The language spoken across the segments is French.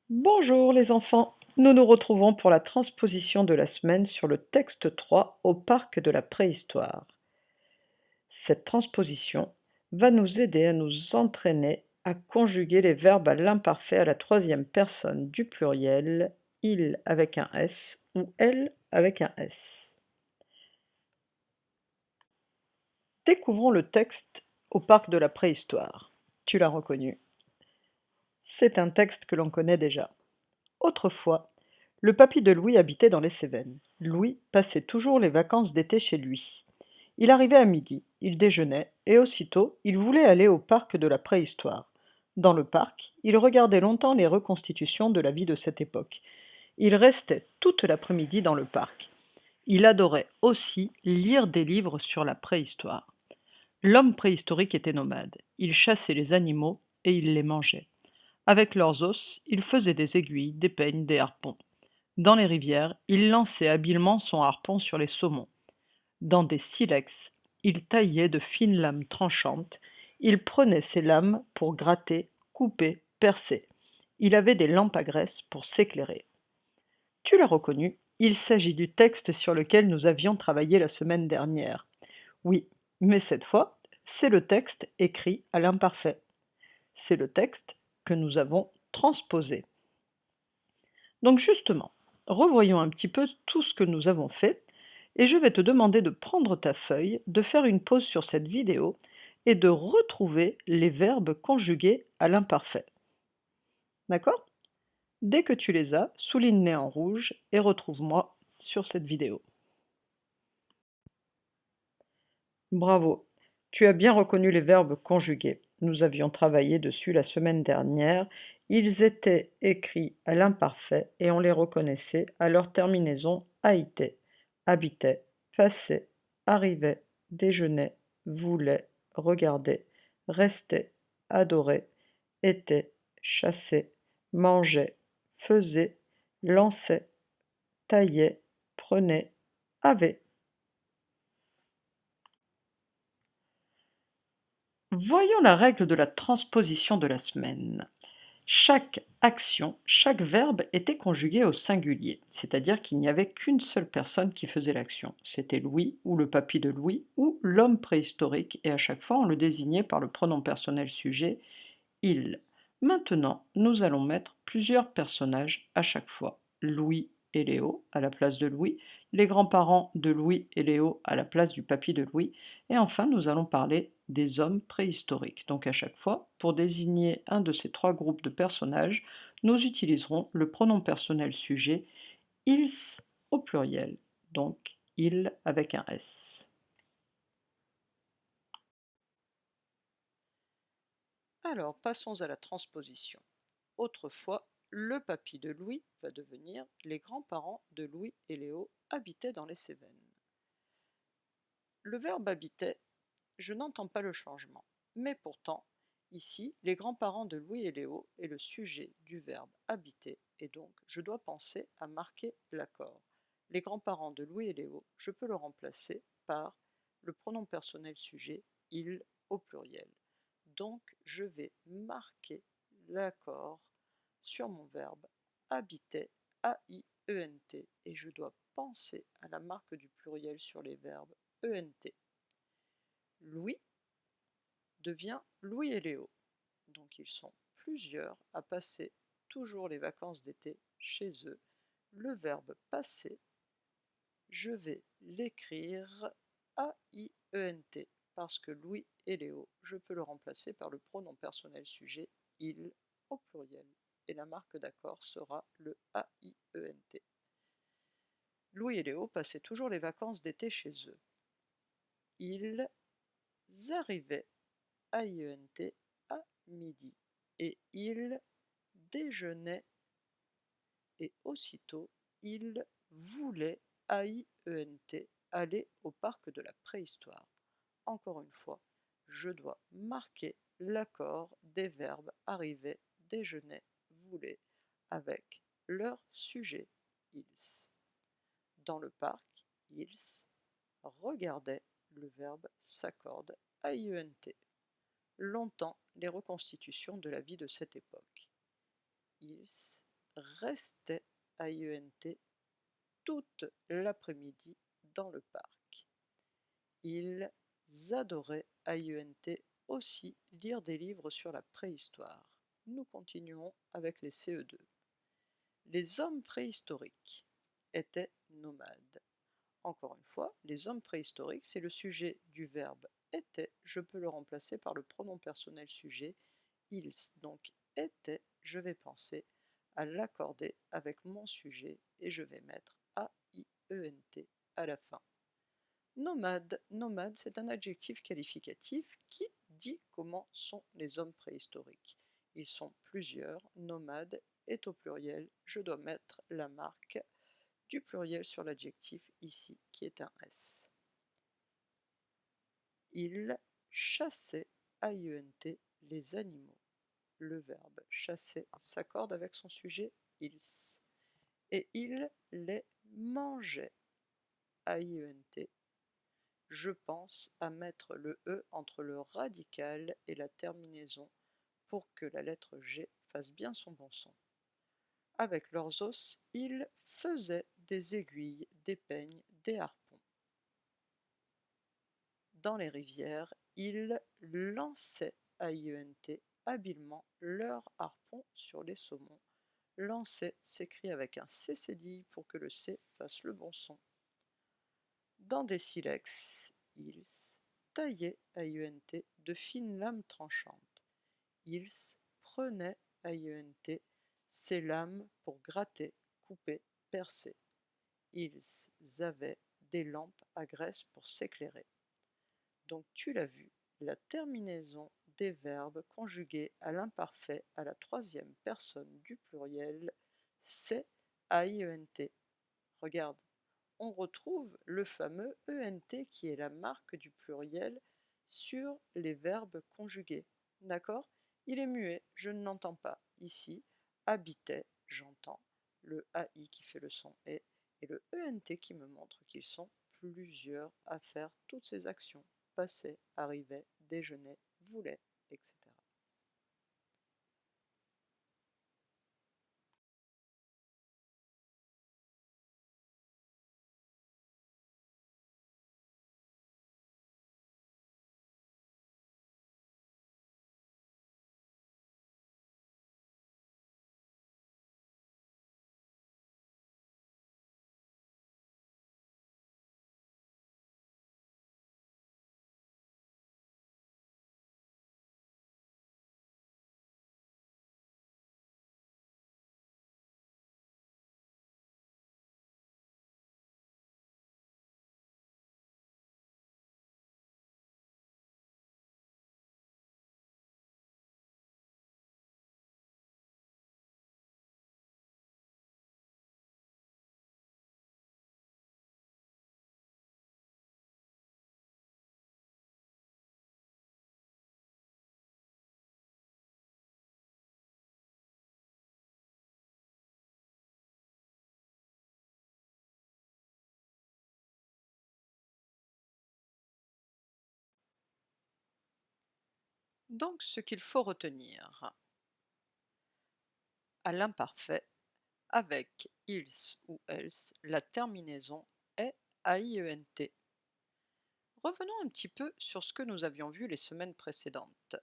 Bonjour les enfants, nous nous retrouvons pour la transposition de la semaine sur le texte 3 au parc de la préhistoire. Cette transposition va nous aider à nous entraîner à conjuguer les verbes à l'imparfait à la troisième personne du pluriel, il avec un S ou elle avec un S. Découvrons le texte au parc de la préhistoire. Tu l'as reconnu. C'est un texte que l'on connaît déjà. Autrefois, le papy de Louis habitait dans les Cévennes. Louis passait toujours les vacances d'été chez lui. Il arrivait à midi, il déjeunait, et aussitôt il voulait aller au parc de la préhistoire. Dans le parc, il regardait longtemps les reconstitutions de la vie de cette époque. Il restait toute l'après-midi dans le parc. Il adorait aussi lire des livres sur la préhistoire. L'homme préhistorique était nomade. Il chassait les animaux et il les mangeait. Avec leurs os, il faisait des aiguilles, des peignes, des harpons. Dans les rivières, il lançait habilement son harpon sur les saumons. Dans des silex, il taillait de fines lames tranchantes. Il prenait ces lames pour gratter, couper, percer. Il avait des lampes à graisse pour s'éclairer. Tu l'as reconnu, il s'agit du texte sur lequel nous avions travaillé la semaine dernière. Oui, mais cette fois, c'est le texte écrit à l'imparfait. C'est le texte que nous avons transposé. Donc justement, revoyons un petit peu tout ce que nous avons fait, et je vais te demander de prendre ta feuille, de faire une pause sur cette vidéo et de retrouver les verbes conjugués à l'imparfait. D'accord? Dès que tu les as, souligne-les en rouge et retrouve-moi sur cette vidéo. Bravo, tu as bien reconnu les verbes conjugués. Nous avions travaillé dessus la semaine dernière. Ils étaient écrits à l'imparfait et on les reconnaissait à leur terminaison AIT. Habitait, passait, arrivait, déjeunait, voulait, regardait, restait, adorait, était, chassait, mangeait, faisait, lançait, taillait, prenait, avait. Voyons la règle de la transposition de la semaine. Chaque action, chaque verbe était conjugué au singulier, c'est-à-dire qu'il n'y avait qu'une seule personne qui faisait l'action. C'était Louis, ou le papy de Louis, ou l'homme préhistorique, et à chaque fois on le désignait par le pronom personnel sujet, il. Maintenant, nous allons mettre plusieurs personnages à chaque fois. Louis et Léo à la place de Louis, les grands-parents de Louis et Léo à la place du papy de Louis, et enfin nous allons parler des hommes préhistoriques. Donc à chaque fois, pour désigner un de ces trois groupes de personnages, nous utiliserons le pronom personnel sujet ils au pluriel, donc il avec un S. Alors passons à la transposition. Autrefois, le papy de Louis va devenir les grands-parents de Louis et Léo habitaient dans les Cévennes. Le verbe habitait, je n'entends pas le changement, mais pourtant, ici, les grands-parents de Louis et Léo est le sujet du verbe habiter, et donc je dois penser à marquer l'accord. Les grands-parents de Louis et Léo, je peux le remplacer par le pronom personnel sujet, il au pluriel. Donc je vais marquer l'accord sur mon verbe habiter, A-I-E-N-T, et je dois penser à la marque du pluriel sur les verbes ENT. Louis devient Louis et Léo. Donc ils sont plusieurs à passer toujours les vacances d'été chez eux. Le verbe passer, je vais l'écrire A-I-E-N-T parce que Louis et Léo, je peux le remplacer par le pronom personnel sujet il au pluriel. Et la marque d'accord sera le A-I-E-N-T. Louis et Léo passaient toujours les vacances d'été chez eux. Ils arrivaient A-I-E-N-T à midi. Et ils déjeunaient et aussitôt ils voulaient A-I-E-N-T aller au parc de la préhistoire. Encore une fois, je dois marquer l'accord des verbes arriver, déjeuner, voulaient avec leur sujet ils. Dans le parc, ils regardaient, le verbe s'accorde A-I-E-N-T. Longtemps les reconstitutions de la vie de cette époque. Ils restaient IENT toute l'après-midi dans le parc. Ils adoraient IENT aussi lire des livres sur la préhistoire. Nous continuons avec les CE2. Les hommes préhistoriques étaient nomades. Encore une fois, les hommes préhistoriques, c'est le sujet du verbe était. Je peux le remplacer par le pronom personnel sujet, ils. Donc était, je vais penser à l'accorder avec mon sujet et je vais mettre AIENT à la fin. Nomade, nomade, c'est un adjectif qualificatif qui dit comment sont les hommes préhistoriques. Ils sont plusieurs, nomade est au pluriel, je dois mettre la marque du pluriel sur l'adjectif ici, qui est un S. Il chassait, AIENT, les animaux. Le verbe chasser s'accorde avec son sujet ils. Et il les mangeait, AIENT. Je pense à mettre le E entre le radical et la terminaison pour que la lettre G fasse bien son bon son. Avec leurs os, ils faisaient des aiguilles, des peignes, des harpons. Dans les rivières, ils lançaient, AIENT, habilement leurs harpons sur les saumons. Lancer s'écrit avec un C cédille pour que le C fasse le bon son. Dans des silex, ils taillaient, AIENT, de fines lames tranchantes. Ils prenaient, AIENT, ces lames pour gratter, couper, percer. Ils avaient des lampes à graisse pour s'éclairer. Donc tu l'as vu, la terminaison des verbes conjugués à l'imparfait à la troisième personne du pluriel, c'est AIENT. Regarde, on retrouve le fameux ENT qui est la marque du pluriel sur les verbes conjugués. D'accord? Il est muet, je ne l'entends pas. Ici, habitait, j'entends le AI qui fait le son et le ENT qui me montre qu'ils sont plusieurs à faire toutes ces actions. Passait, arrivait, déjeuner, voulait, etc. Donc ce qu'il faut retenir, à l'imparfait, avec ils ou else, la terminaison est AIENT. Revenons un petit peu sur ce que nous avions vu les semaines précédentes.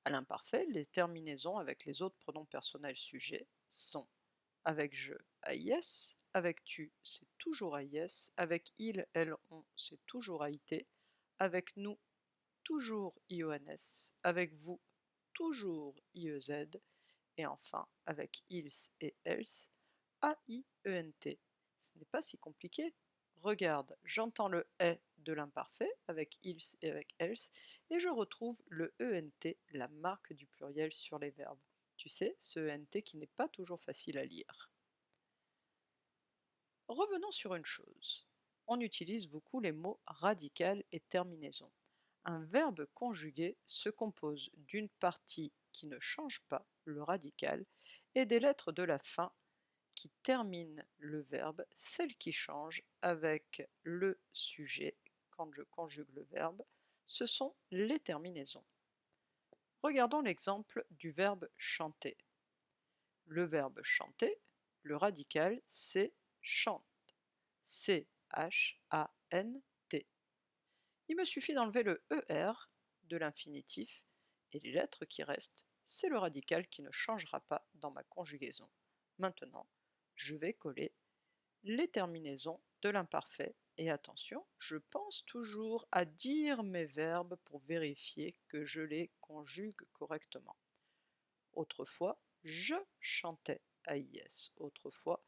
À l'imparfait, les terminaisons avec les autres pronoms personnels sujets sont avec je, AIS, avec tu, c'est toujours AIS, avec il, elle, on, c'est toujours AIT, avec nous, toujours IONS, avec vous, toujours IEZ, et enfin avec ils et else, AIENT. Ce n'est pas si compliqué. Regarde, j'entends le est de l'imparfait avec ils et avec else, et je retrouve le ENT, la marque du pluriel sur les verbes. Tu sais, ce ENT qui n'est pas toujours facile à lire. Revenons sur une chose. On utilise beaucoup les mots radical et terminaison. Un verbe conjugué se compose d'une partie qui ne change pas, le radical, et des lettres de la fin qui terminent le verbe, celles qui changent avec le sujet quand je conjugue le verbe, ce sont les terminaisons. Regardons l'exemple du verbe chanter. Le verbe chanter Le radical, c'est chante. C-H-A-N-T. Il me suffit d'enlever le ER de l'infinitif, et les lettres qui restent, c'est le radical qui ne changera pas dans ma conjugaison. Maintenant, je vais coller les terminaisons de l'imparfait, et attention, je pense toujours à dire mes verbes pour vérifier que je les conjugue correctement. Autrefois, je chantais AIS. Autrefois,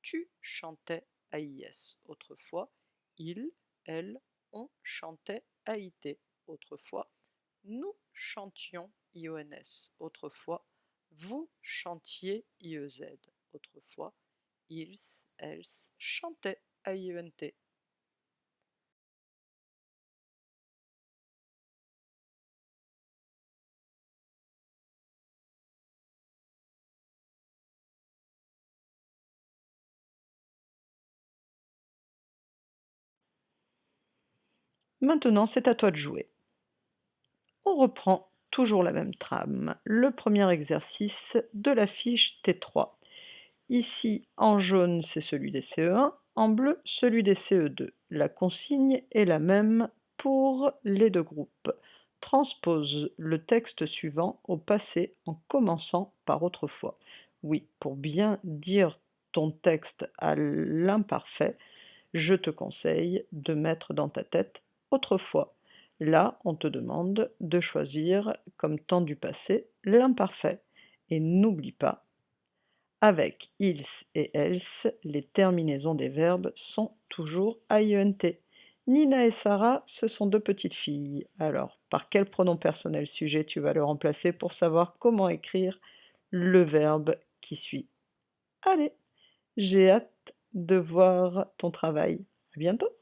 tu chantais AIS. Autrefois, il, elle, on chantait AIT. Autrefois, nous chantions IONS. Autrefois, vous chantiez IEZ. Autrefois, ils, elles chantaient AIENT. Maintenant, c'est à toi de jouer. On reprend toujours la même trame. Le premier exercice de la fiche T3. Ici, en jaune, c'est celui des CE1, en bleu, celui des CE2. La consigne est la même pour les deux groupes. Transpose le texte suivant au passé en commençant par autrefois. Oui, pour bien dire ton texte à l'imparfait, je te conseille de mettre dans ta tête autrefois. Là, on te demande de choisir comme temps du passé l'imparfait. Et n'oublie pas, avec ils et else, les terminaisons des verbes sont toujours IENT. Nina et Sarah, ce sont deux petites filles. Alors, par quel pronom personnel sujet tu vas le remplacer pour savoir comment écrire le verbe qui suit? Allez, j'ai hâte de voir ton travail. À bientôt!